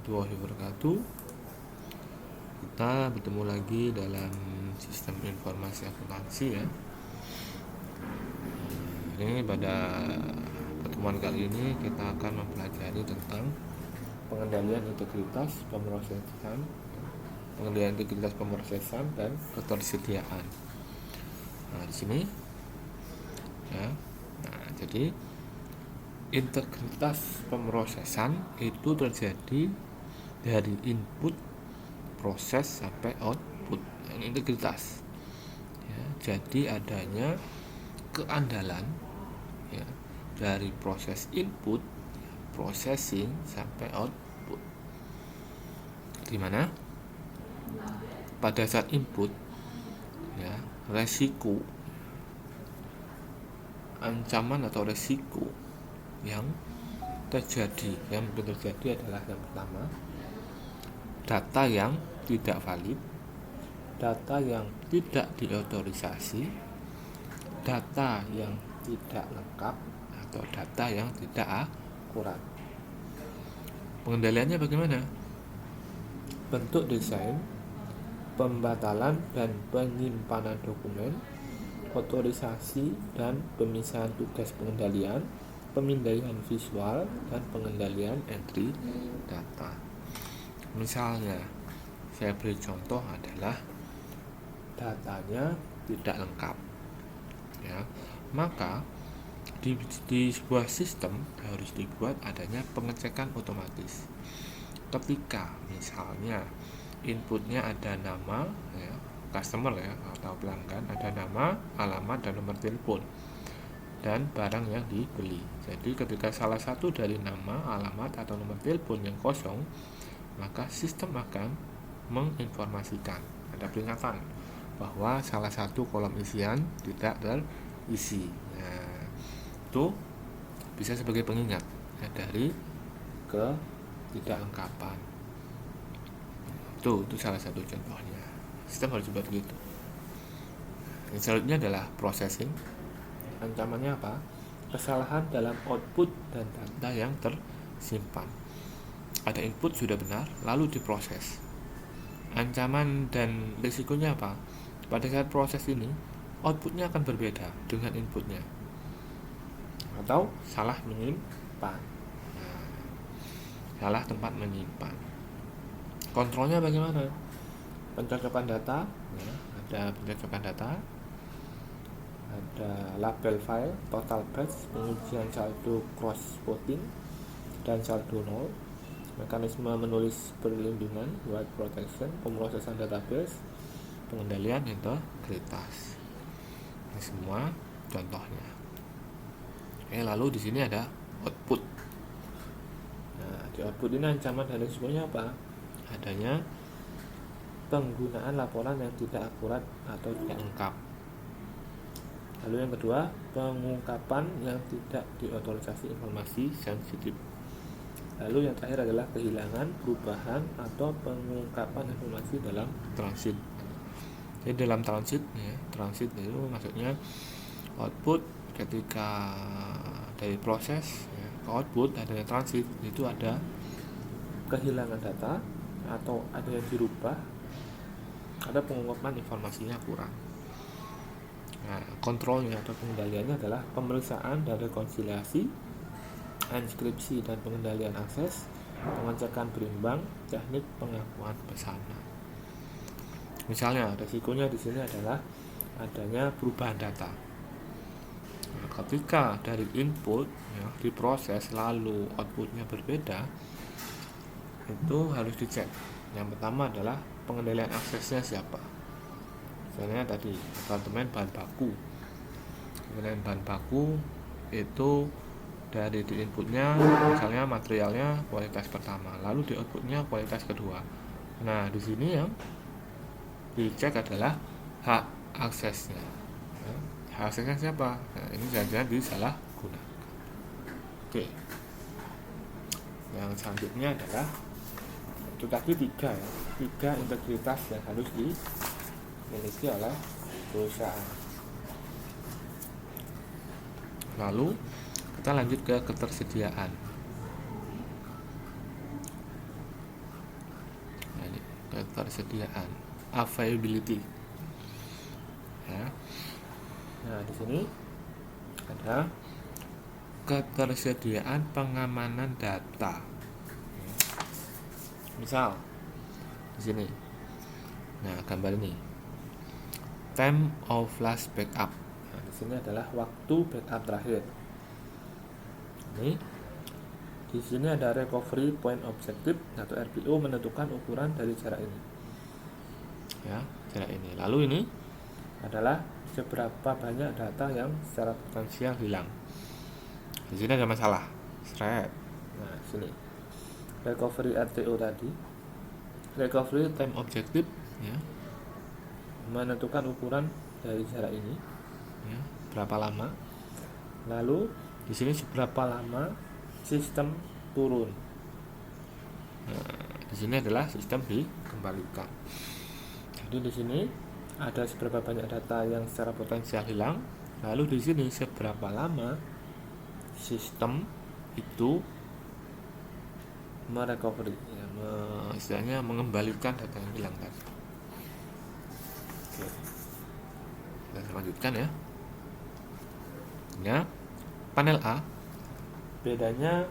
warahmatullahi wabarakatuh. Kita bertemu lagi dalam sistem informasi akuntansi ya. Ini pada pertemuan kali ini kita akan mempelajari tentang pengendalian integritas pemrosesan, dan ketersediaan. Nah, di sini ya. Nah, jadi integritas pemrosesan itu terjadi dari input proses sampai output. Ini integritas ya, jadi adanya keandalan ya, dari proses input, processing sampai output. Dimana pada saat input ya, resiko, ancaman atau resiko yang mungkin terjadi adalah yang pertama, data yang tidak valid, data yang tidak diotorisasi, data yang tidak lengkap, atau data yang tidak akurat. Pengendaliannya bagaimana? Bentuk desain, pembatalan dan penyimpanan dokumen, otorisasi dan pemisahan tugas pengendalian, pemindaian visual, dan pengendalian entry data. Misalnya, saya beri contoh adalah datanya tidak lengkap ya, maka di sebuah sistem harus dibuat adanya pengecekan otomatis. Ketika misalnya inputnya ada nama ya, customer ya atau pelanggan, ada nama, alamat, dan nomor telepon dan barang yang dibeli. Jadi ketika salah satu dari nama, alamat, atau nomor telepon yang kosong, maka sistem akan menginformasikan, ada peringatan bahwa salah satu kolom isian tidak terisi. Nah, itu bisa sebagai pengingat ya, dari ketidaklengkapan. Itu salah satu contohnya. Sistem harus dibuat begitu. Yang selanjutnya adalah processing. Ancamannya apa? Kesalahan dalam output dan data yang tersimpan. Ada input sudah benar, lalu diproses. Ancaman dan risikonya apa? Pada saat proses ini, outputnya akan berbeda dengan inputnya, atau salah menyimpan. Salah tempat menyimpan. Kontrolnya bagaimana? Pencocokan data, ya, ada pencocokan data, ada label file, total batch, pengujian saldo cross voting, dan saldo nol, mekanisme menulis perlindungan, white protection, pemrosesan database, pengendalian integritas. Ini semua contohnya. Lalu di sini ada output. Nah, di output ini ancaman dan risikonya apa? Adanya penggunaan laporan yang tidak akurat atau tidak lengkap. Lalu yang kedua, pengungkapan yang tidak diotorisasi informasi sensitif. Lalu yang terakhir adalah kehilangan, perubahan, atau pengungkapan informasi dalam transit. Jadi dalam transit ya, transit itu maksudnya output ketika dari proses ya, ke output adanya transit, itu ada kehilangan data atau ada yang dirubah, ada pengungkapan informasinya kurang. Nah, kontrolnya atau pengendaliannya adalah pemeriksaan dan rekonsiliasi, enskripsi dan pengendalian akses, pengecekan berimbang, teknik pengakuan pesanan. Misalnya, resikonya di sini adalah adanya perubahan data. Nah, ketika dari input ya, diproses lalu outputnya berbeda, itu harus dicek. Yang pertama adalah pengendalian aksesnya siapa. Misalnya tadi departemen bahan baku. Pengendalian bahan baku itu dari di inputnya misalnya materialnya kualitas pertama, lalu di outputnya kualitas kedua. Nah, di sini yang dicek adalah hak aksesnya. Hak aksesnya siapa? Nah, ini jangan-jangan disalahgunakan. Oke. Yang selanjutnya adalah itu tadi tiga integritas yang harus dimiliki oleh perusahaan. Lalu kita lanjut ke ketersediaan. ketersediaan, availability. Ya. Nah, di sini ada ketersediaan pengamanan data. Misal di sini, nah gambar ini, time of last backup. Nah, di sini adalah waktu backup terakhir. Ini di sini ada recovery point objective atau RPO, menentukan ukuran dari jarak ini. Ya, jarak ini. Lalu ini adalah seberapa banyak data yang secara potensial hilang. Di sini ada masalah, thread. Nah, sini recovery RTO tadi, recovery time objective, ya, menentukan ukuran dari jarak ini, ya, berapa lama. Lalu di sini seberapa lama sistem turun. Nah, di sini adalah sistem dikembalikan. Jadi di sini ada seberapa banyak data yang secara potensial hilang. Lalu di sini seberapa lama sistem itu merecovery, ya, istilahnya mengembalikan data yang hilang tadi. Oke, kita lanjutkan ya. Ya, panel A, bedanya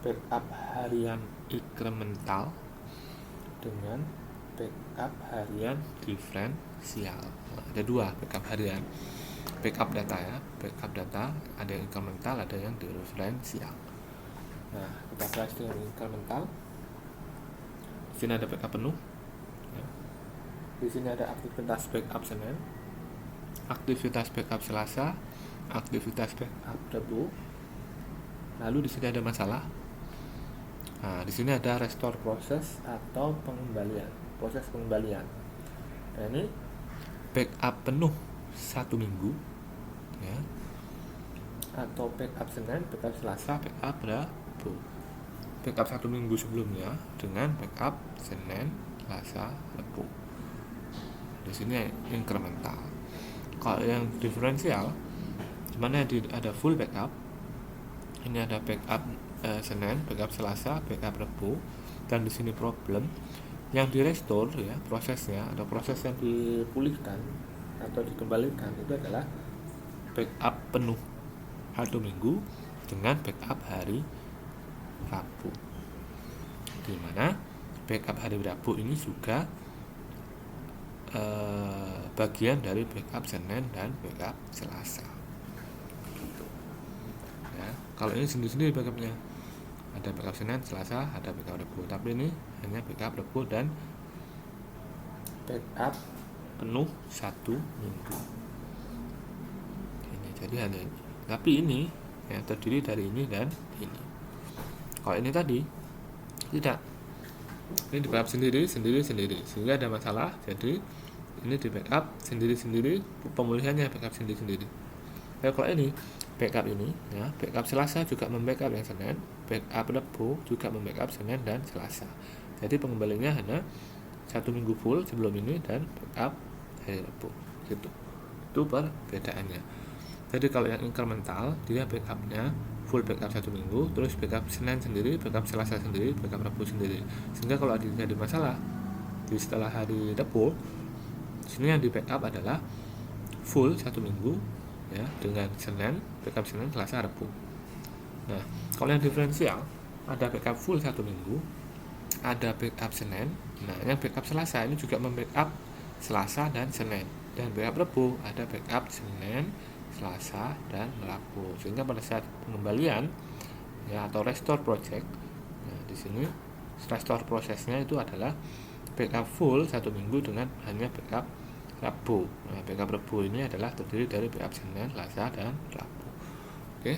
backup harian incremental dengan backup harian diferensial. Nah, ada dua backup harian, backup data ya, backup data ada yang incremental, ada yang diferensial. Nah, kita bahas dengan incremental. Di sini ada backup penuh. Ya. Di sini ada aktivitas backup Senin, aktivitas backup Selasa, aktivitas backup Rabu. Lalu di sini ada masalah. Nah, di sini ada restore proses atau pengembalian, proses pengembalian. Nah, ini backup penuh 1 minggu, ya, atau backup Senin, backup Selasa, backup Rabu. Backup 1 minggu sebelumnya dengan backup Senin, Selasa, Rabu. Di sini incremental. Kalau yang diferensial, dimana ada full backup, ini ada backup Senin, backup Selasa, backup Rabu, dan di sini problem yang di restore, ya, prosesnya atau proses yang dipulihkan atau dikembalikan itu adalah backup penuh 1 minggu dengan backup hari Rabu, dimana backup hari Rabu ini juga bagian dari backup Senin dan backup Selasa. Gitu. Ya, kalau ini sendiri-sendiri backupnya, ada backup Senin, Selasa, ada backup Rabu. Tapi ini hanya backup Rabu dan backup penuh 1 minggu. Ini jadi hanya ini. Tapi ini yang terdiri dari ini dan ini. Kalau ini tadi tidak, ini di backup sendiri, sehingga ada masalah. Jadi ini di backup sendiri, pemulihannya backup sendiri. Kalau ini backup ini, ya, backup Selasa juga membackup yang Senin, backup Rabu juga membackup Senin dan Selasa. Jadi pengembaliannya hanya 1 minggu full sebelum ini dan backup hari Rabu. Gitu. Itu perbedaannya. Jadi kalau yang incremental, dia backupnya full backup 1 minggu, terus backup Senin sendiri, backup Selasa sendiri, backup Rabu sendiri. Sehingga kalau ada masalah di setelah hari Rabu, sini yang di backup adalah full 1 minggu, ya, dengan Senin, backup Senin, Selasa, Rabu. Nah, kalau yang diferensial ada backup full 1 minggu, ada backup Senin. Nah, yang backup Selasa ini juga membackup Selasa dan Senin, dan backup Rabu ada backup Senin, Selasa, dan Rabu. Sehingga pada saat pengembalian, ya, atau restore project, nah, di sini restore prosesnya itu adalah backup full 1 minggu dengan hanya backup Rabu. Nah, backup Rabu ini adalah terdiri dari backup Senin, Selasa, dan Rabu. Oke,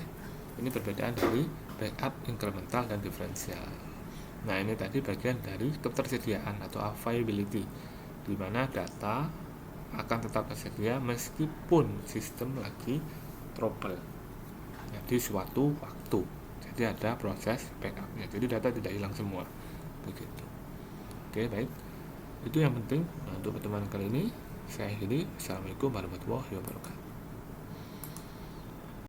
ini perbedaan dari backup incremental dan diferensial. Nah, ini tadi bagian dari ketersediaan atau availability, di mana data akan tetap tersedia meskipun sistem lagi trouble, ya, di suatu waktu. Jadi ada proses backupnya. Jadi data tidak hilang semua. Begitu. Oke, baik. Itu yang penting untuk pertemuan kali ini. Saya akhiri. Assalamualaikum warahmatullahi wabarakatuh.